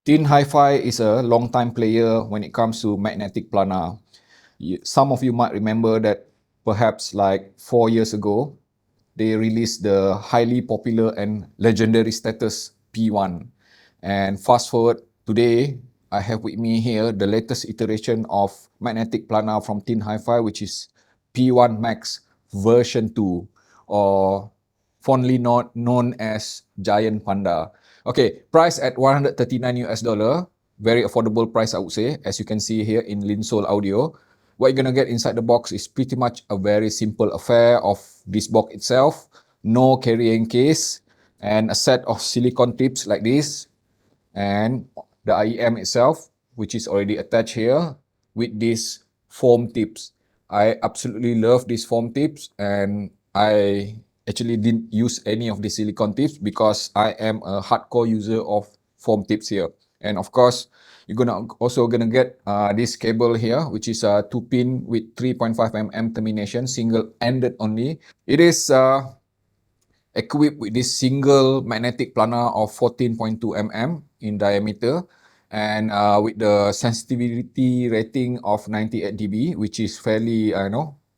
TIN HiFi is a long-time player when it comes to magnetic planar. Some of you might remember that perhaps like 4 years ago, they released the highly popular and legendary status P1. And fast forward today, I have with me here the latest iteration of magnetic planar from TIN HiFi, which is P1 Max version 2, or fondly known as Giant Panda. Okay, price at 139 US dollar, very affordable price I would say, as you can see here in Linsoul audio. What you're gonna get inside the box is pretty much a very simple affair of this box itself, no carrying case, and a set of silicone tips like this, and the IEM itself, which is already attached here with these foam tips. I absolutely love these foam tips, and I actually didn't use any of the silicone tips because I am a hardcore user of foam tips here. And of course, you're also gonna get this cable here, which is a 2-pin with 3.5 mm termination, single-ended only. It is equipped with this single magnetic planar of 14.2 mm in diameter, and with the sensitivity rating of 98 dB, which is fairly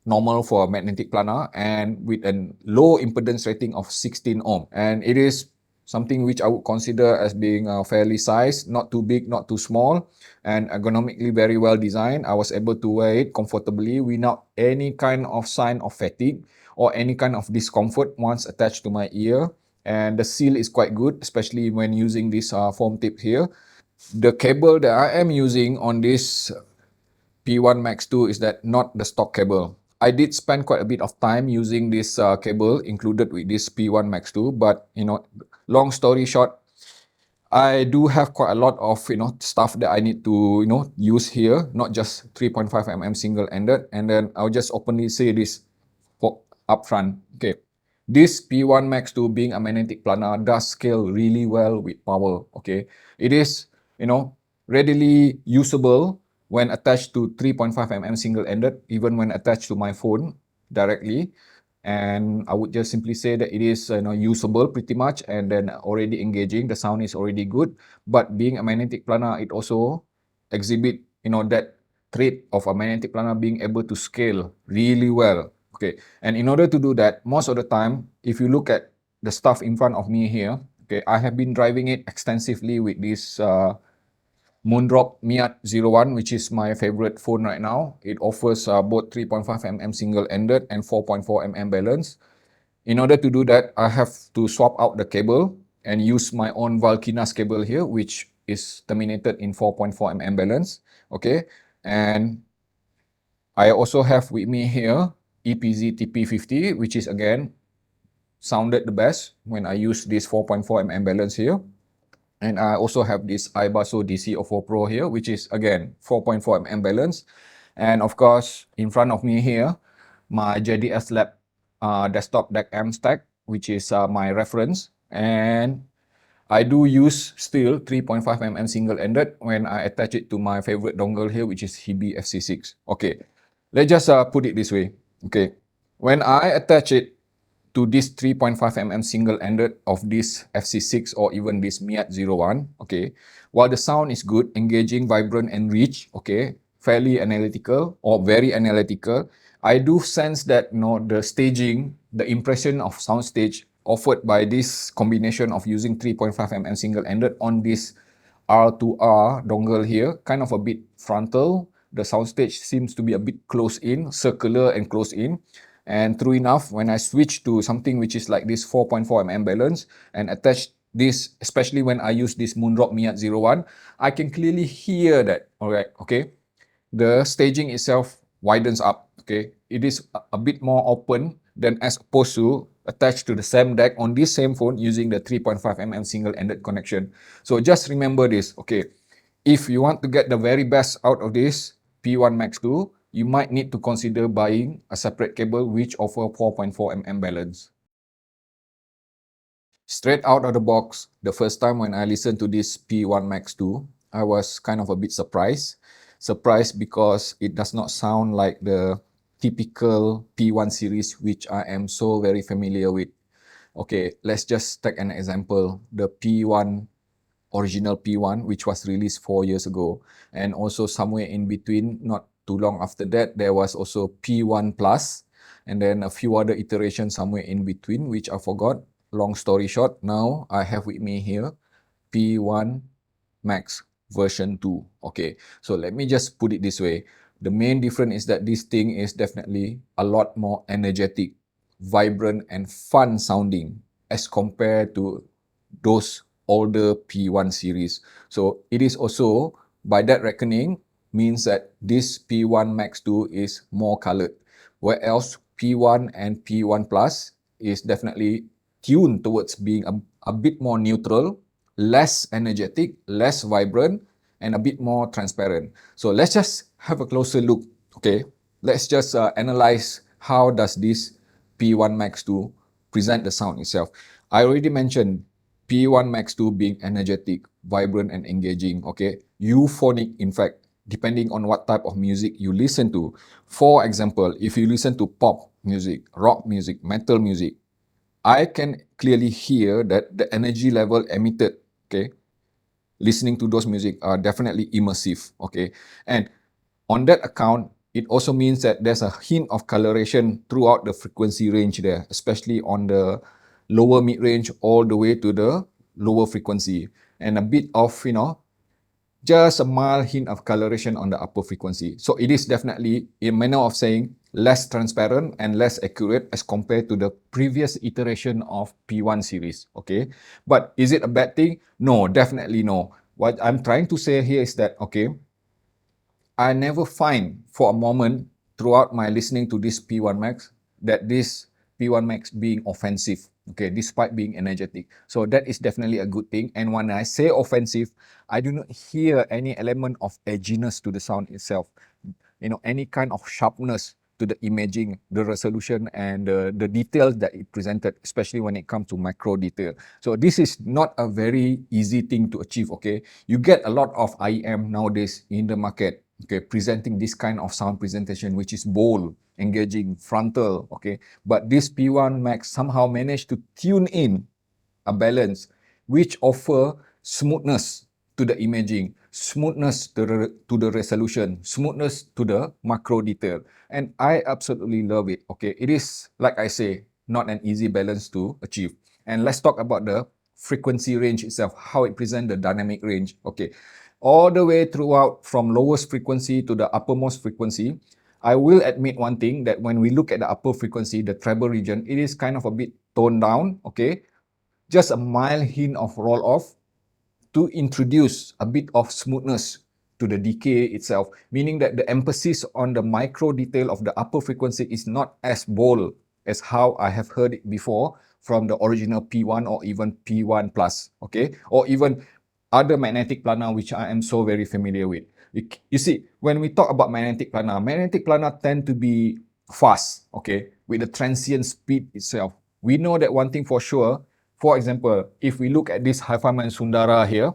normal for a magnetic planar, and with a low impedance rating of 16 ohm. And it is something which I would consider as being fairly sized, not too big, not too small, and ergonomically very well designed. I was able to wear it comfortably without any kind of sign of fatigue or any kind of discomfort once attached to my ear. And the seal is quite good, especially when using this foam tip here. The cable that I am using on this P1 Max 2 is that not the stock cable. I did spend quite a bit of time using this cable included with this P1 Max 2, but long story short, I do have quite a lot of stuff that I need to use here, not just 3.5 mm single-ended. And then I'll just openly say this up front. Okay, this P1 Max 2 being a magnetic planar does scale really well with power. Okay, it is readily usable when attached to 3.5 mm single-ended, even when attached to my phone directly. And I would just simply say that it is usable pretty much, and then already engaging. The sound is already good, but being a magnetic planar, it also exhibit that trait of a magnetic planar being able to scale really well. Okay, and in order to do that, most of the time, if you look at the stuff in front of me here, okay, I have been driving it extensively with this Moondrop Miat 01, which is my favorite phone right now. It offers both 3.5 mm single-ended and 4.4 mm balance. In order to do that, I have to swap out the cable and use my own Valkynas cable here, which is terminated in 4.4 mm balance. Okay, and I also have with me here EPZ TP50, which is again sounded the best when I use this 4.4 mm balance here. And I also have this iBasso DC04 Pro here, which is again 4.4 mm balance. And of course, in front of me here, my JDS Lab desktop DAC M stack, which is my reference. And I do use still 3.5 mm single-ended when I attach it to my favorite dongle here, which is HiBi FC6. Okay, let's just put it this way. Okay, when I attach it to this 3.5 mm single-ended of this FC6 or even this Miat 01, okay, while the sound is good, engaging, vibrant, and rich, okay, fairly analytical or very analytical, I do sense that the staging, the impression of soundstage offered by this combination of using 3.5 mm single-ended on this R2R dongle here, kind of a bit frontal. The soundstage seems to be a bit close in, circular and close in. And true enough, when I switch to something which is like this 4.4 mm balance and attach this, especially when I use this Moondrop Miat 01, I can clearly hear that, alright, okay? The staging itself widens up, okay? It is a bit more open than as opposed to attached to the same deck on this same phone using the 3.5 mm single-ended connection. So just remember this, okay? If you want to get the very best out of this P1 Max 2, you might need to consider buying a separate cable which offer 4.4 mm balance. Straight out of the box, the first time when I listened to this P1 Max 2, I was kind of a bit surprised. Surprised because it does not sound like the typical P1 series which I am so very familiar with. Okay, let's just take an example. The P1 original P1, which was released 4 years ago. And also somewhere in between, not too long after that, there was also P1 Plus, and then a few other iterations somewhere in between, which I forgot. Long story short, now I have with me here P1 Max version 2. Okay, so let me just put it this way. The main difference is that this thing is definitely a lot more energetic, vibrant, and fun sounding as compared to those older P1 series. So it is also, by that reckoning, means that this P1 Max 2 is more colored, whereas P1 and P1 Plus is definitely tuned towards being a bit more neutral, less energetic, less vibrant, and a bit more transparent. So let's just have a closer look, okay? Let's just analyze how does this P1 Max 2 present the sound itself. I already mentioned P1 Max 2 being energetic, vibrant, and engaging, okay? Euphonic, in fact, depending on what type of music you listen to. For example, if you listen to pop music, rock music, metal music, I can clearly hear that the energy level emitted, okay, listening to those music are definitely immersive, okay? And on that account, it also means that there's a hint of coloration throughout the frequency range there, especially on the lower mid-range all the way to the lower frequency, and a bit of, just a mild hint of coloration on the upper frequency. So it is definitely, a manner of saying, less transparent and less accurate as compared to the previous iteration of P1 series, okay? But is it a bad thing? No, definitely no. What I'm trying to say here is that, okay, I never find for a moment throughout my listening to this P1 Max that this P1 Max being offensive, okay, despite being energetic. So that is definitely a good thing. And when I say offensive, I do not hear any element of edginess to the sound itself. Any kind of sharpness to the imaging, the resolution, and the details that it presented, especially when it comes to macro detail. So this is not a very easy thing to achieve, okay? You get a lot of IEM nowadays in the market, okay, presenting this kind of sound presentation, which is bold, engaging, frontal, okay? But this P1 Max somehow managed to tune in a balance which offer smoothness to the imaging, smoothness to the resolution, smoothness to the macro detail. And I absolutely love it. Okay, it is, like I say, not an easy balance to achieve. And let's talk about the frequency range itself, how it presents the dynamic range. Okay, all the way throughout from lowest frequency to the uppermost frequency. I will admit one thing, that when we look at the upper frequency, the treble region, it is kind of a bit toned down, okay? Just a mild hint of roll off to introduce a bit of smoothness to the decay itself, meaning that the emphasis on the micro detail of the upper frequency is not as bold as how I have heard it before from the original P1 or even P1 Plus, okay? Or even other magnetic planar, which I am so very familiar with. You see, when we talk about magnetic planar tend to be fast, okay, with the transient speed itself. We know that one thing for sure. For example, if we look at this Hi-Fi Man Sundara here,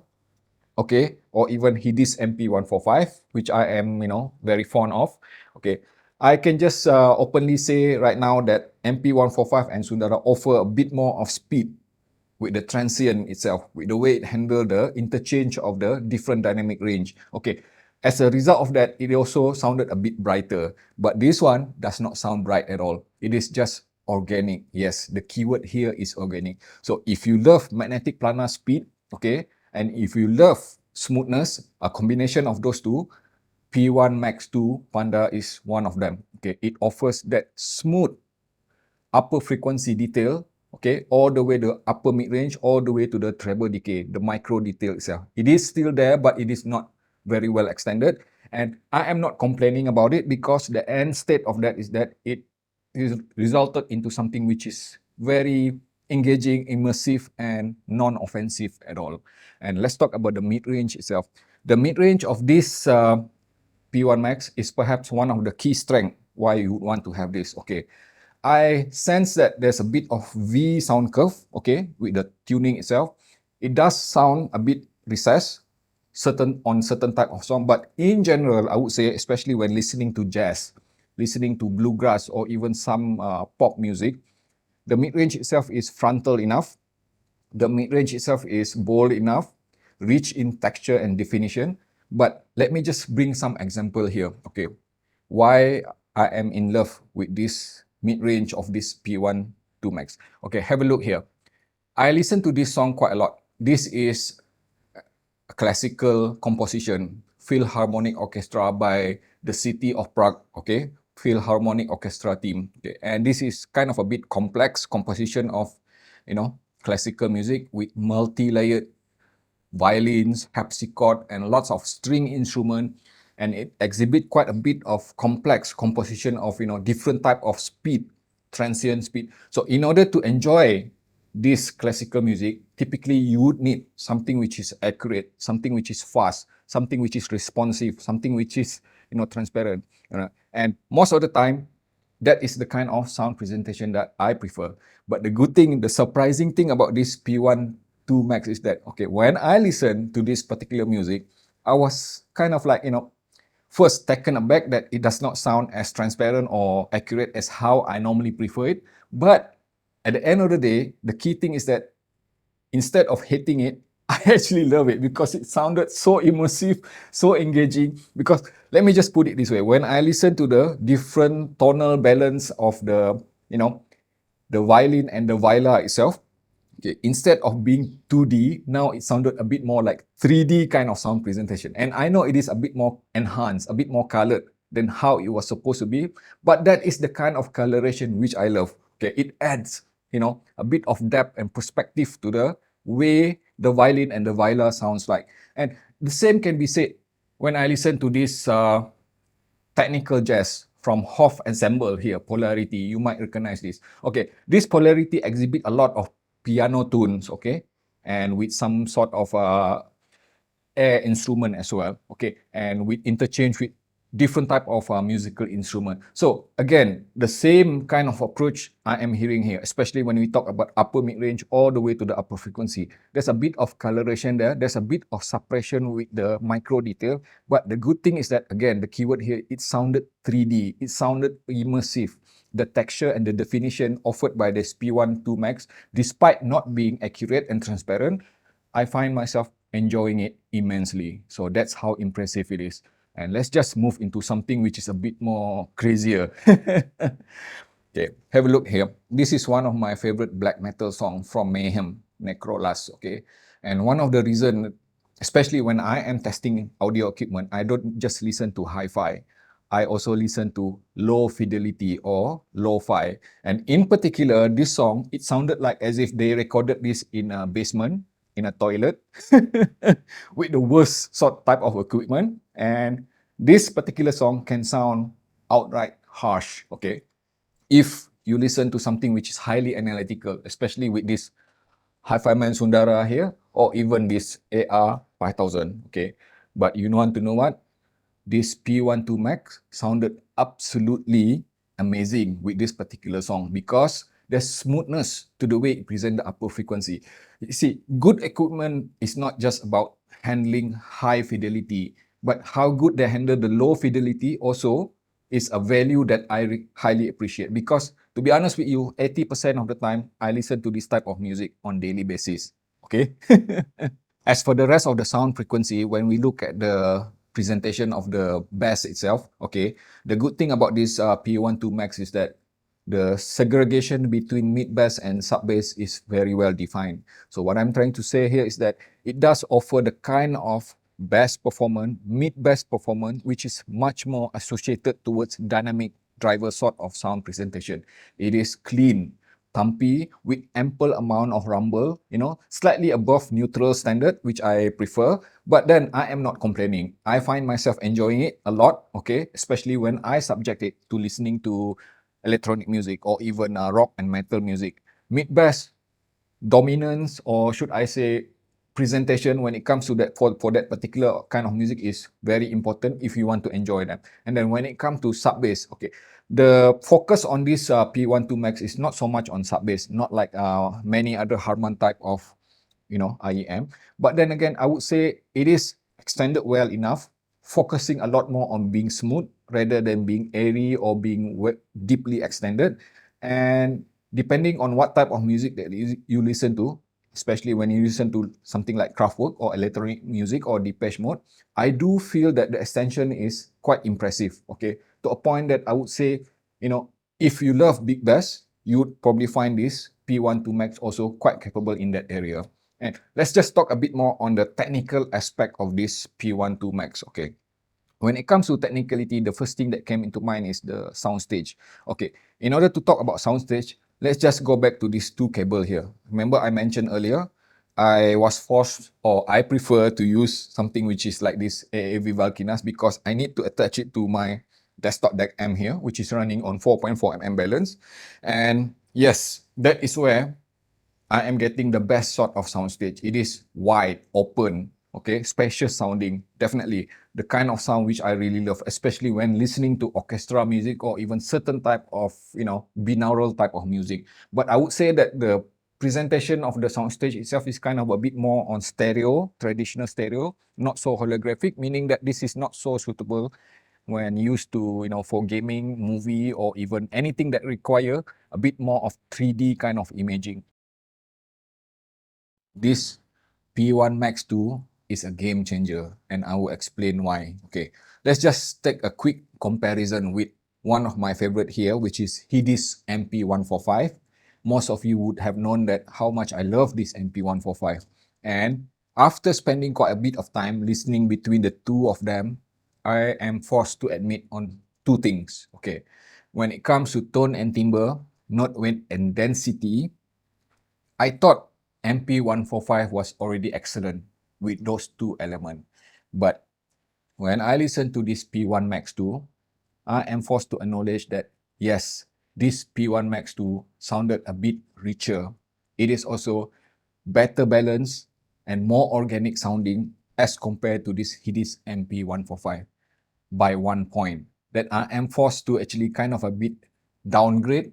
okay, or even Hidis MP145, which I am, very fond of, okay, I can just openly say right now that MP145 and Sundara offer a bit more of speed with the transient itself, with the way it handles the interchange of the different dynamic range. Okay, as a result of that, it also sounded a bit brighter, but this one does not sound bright at all. It is just organic. Yes, the keyword here is organic. So if you love magnetic planar speed, okay, and if you love smoothness, a combination of those two, P1 Max 2 Panda is one of them. Okay, it offers that smooth upper frequency detail, okay, all the way to upper mid-range, all the way to the treble decay, the micro detail itself. It is still there, but it is not very well extended. And I am not complaining about it, because the end state of that is that it is resulted into something which is very engaging, immersive, and non-offensive at all. And let's talk about the mid-range itself. The mid-range of this P1 Max is perhaps one of the key strengths why you want to have this, okay. I sense that there's a bit of V sound curve, okay, with the tuning itself. It does sound a bit recessed, on certain type of song, but in general, I would say, especially when listening to jazz, listening to bluegrass, or even some pop music, the mid-range itself is frontal enough. The mid-range itself is bold enough. rich in texture and definition. But let me just bring some example here. Okay, why I am in love with this mid-range of this P1 2 Max. Okay, have a look here. I listen to this song quite a lot. This is a classical composition, Philharmonic Orchestra by the City of Prague, okay? Philharmonic Orchestra team. Okay? And this is kind of a bit complex composition of, classical music with multi-layered violins, harpsichord, and lots of string instrument. And it exhibit quite a bit of complex composition of, different type of speed, transient speed. So in order to enjoy this classical music, typically you would need something which is accurate, something which is fast, something which is responsive, something which is, transparent. And most of the time, that is the kind of sound presentation that I prefer. But the good thing, the surprising thing about this P1 2 Max is that, okay, when I listen to this particular music, I was kind of like, first taken aback that it does not sound as transparent or accurate as how I normally prefer it. But at the end of the day, the key thing is that instead of hating it, I actually love it because it sounded so immersive, so engaging. Because let me just put it this way, when I listen to the different tonal balance of the, the violin and the viola itself, okay, instead of being 2D, now it sounded a bit more like 3D kind of sound presentation. And I know it is a bit more enhanced, a bit more colored than how it was supposed to be, but that is the kind of coloration which I love. Okay, it adds, a bit of depth and perspective to the way the violin and the viola sounds like. And the same can be said when I listen to this technical jazz from Hof Ensemble here, Polarity. You might recognize this. Okay, this Polarity exhibit a lot of piano tunes, okay, and with some sort of air instrument as well, okay, and with interchange with different type of musical instrument. So again, the same kind of approach I am hearing here, especially when we talk about upper mid-range all the way to the upper frequency. There's a bit of coloration there. There's a bit of suppression with the micro detail. But the good thing is that, again, the keyword here, it sounded 3D. It sounded immersive. The texture and the definition offered by this P1 2 Max, despite not being accurate and transparent, I find myself enjoying it immensely. So that's how impressive it is. And let's just move into something which is a bit more crazier. Okay, have a look here. This is one of my favorite black metal songs from Mayhem, Necrolas, okay? And one of the reasons, especially when I am testing audio equipment, I don't just listen to hi-fi. I also listen to low fidelity or lo-fi. And in particular, this song, it sounded like as if they recorded this in a basement, in a toilet, with the worst sort type of equipment. And this particular song can sound outright harsh, okay? If you listen to something which is highly analytical, especially with this Hi-Fi Man Sundara here, or even this AR5000, okay? But you want to know what? This P1 2 Max sounded absolutely amazing with this particular song because there's smoothness to the way it presents the upper frequency. You see, good equipment is not just about handling high fidelity, but how good they handle the low fidelity also is a value that I highly appreciate. Because to be honest with you, 80% of the time, I listen to this type of music on daily basis. Okay? As for the rest of the sound frequency, when we look at the presentation of the bass itself, okay, the good thing about this P1 2 Max is that the segregation between mid bass and sub bass is very well defined. So what I'm trying to say here is that it does offer the kind of bass performance, mid bass performance, which is much more associated towards dynamic driver sort of sound presentation. It is clean, thumpy, with ample amount of rumble, slightly above neutral standard, which I prefer. But then I am not complaining. I find myself enjoying it a lot, okay, especially when I subject it to listening to electronic music or even rock and metal music. Mid bass dominance, or should I say presentation, when it comes to that for that particular kind of music is very important if you want to enjoy them. And then when it comes to sub bass, okay, the focus on this P1 2 Max is not so much on sub bass, not like many other Harman type of IEM. But then again, I would say it is extended well enough, focusing a lot more on being smooth rather than being airy or being deeply extended. And depending on what type of music that you listen to, especially when you listen to something like Kraftwerk or electronic music or Depeche Mode, I do feel that the extension is quite impressive, okay? To a point that I would say, if you love big bass, you would probably find this P12 Max also quite capable in that area. And let's just talk a bit more on the technical aspect of this P12 Max, okay? When it comes to technicality, the first thing that came into mind is the soundstage. Okay, in order to talk about soundstage, let's just go back to these two cable here. Remember I mentioned earlier, I was forced or I prefer to use something which is like this AAV Valkynas because I need to attach it to my desktop deck M here, which is running on 4.4 mm balance. And yes, that is where I am getting the best sort of soundstage. It is wide, open, okay, spacious sounding. Definitely the kind of sound which I really love, especially when listening to orchestra music or even certain type of, binaural type of music. But I would say that the presentation of the soundstage itself is kind of a bit more on stereo, traditional stereo, not so holographic, meaning that this is not so suitable when used to, for gaming, movie, or even anything that require a bit more of 3D kind of imaging. This P1 Max 2 is a game changer, and I will explain why. Okay, let's just take a quick comparison with one of my favorite here, which is Hidis MP145. Most of you would have known that how much I love this MP145. And after spending quite a bit of time listening between the two of them, I am forced to admit on two things. Okay, when it comes to tone and timbre, note weight and density, I thought MP145 was already excellent with those two elements. But when I listen to this P1 Max 2, I am forced to acknowledge that yes, this P1 Max 2 sounded a bit richer. It is also better balanced and more organic sounding as compared to this Hidis MP145 by 1 point. That I am forced to actually kind of a bit downgrade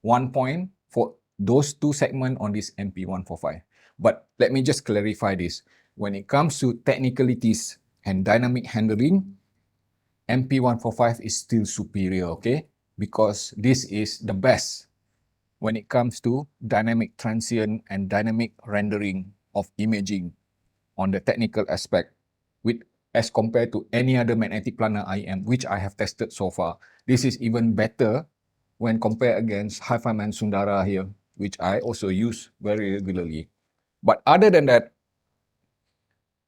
1 point for those two segments on this MP145. But let me just clarify this. When it comes to technicalities and dynamic handling, MP145 is still superior, okay? Because this is the best when it comes to dynamic transient and dynamic rendering of imaging on the technical aspect with as compared to any other magnetic planar IM which I have tested so far. This is even better when compared against HiFi Man Sundara here, which I also use very regularly. But other than that,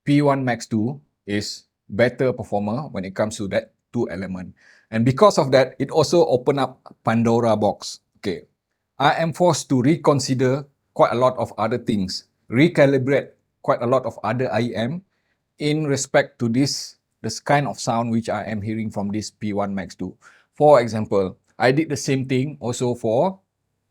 P1 Max 2 is better performer when it comes to that two element. And because of that, it also opened up Pandora box. Okay, I am forced to reconsider quite a lot of other things, recalibrate quite a lot of other IM in respect to this kind of sound which I am hearing from this P1 Max 2. For example, I did the same thing also for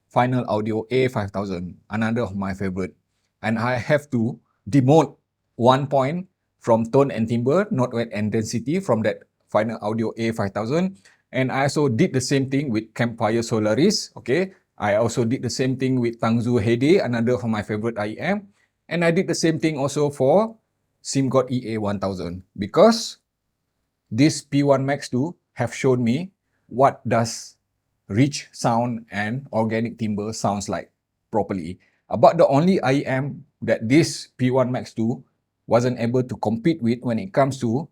Final Audio A5000, another of my favorite. And I have to demote 1 point from tone and timbre, note weight and density from that Final Audio A5000. And I also did the same thing with Campfire Solaris, okay? I also did the same thing with Tangzu Hede, another of my favorite IM. And I did the same thing also for SimGod EA1000 because this P1 Max 2 have shown me what does rich sound and organic timbre sounds like properly. About the only IM that this P1 Max 2 wasn't able to compete with when it comes to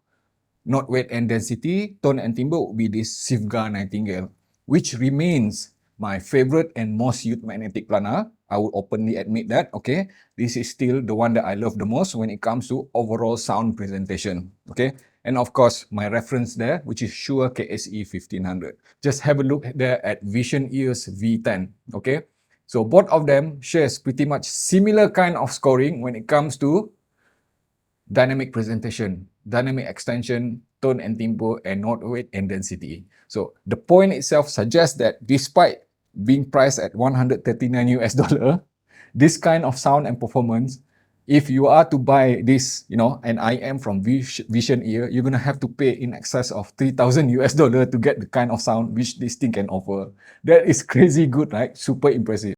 note weight and density, tone and timbre would be this Sivga Nightingale, which remains my favorite and most used magnetic planar. I would openly admit that, okay? This is still the one that I love the most when it comes to overall sound presentation, okay? And of course, my reference there, which is Shure KSE 1500. Just have a look there at Vision Ears V10, okay? So both of them shares pretty much similar kind of scoring when it comes to dynamic presentation, dynamic extension, tone and timbre, and note weight and density. So the point itself suggests that despite being priced at 139 US dollar, this kind of sound and performance, if you are to buy this, an IM from Vision Ear, you're gonna have to pay in excess of 3,000 US dollar to get the kind of sound which this thing can offer. That is crazy good, right? Super impressive.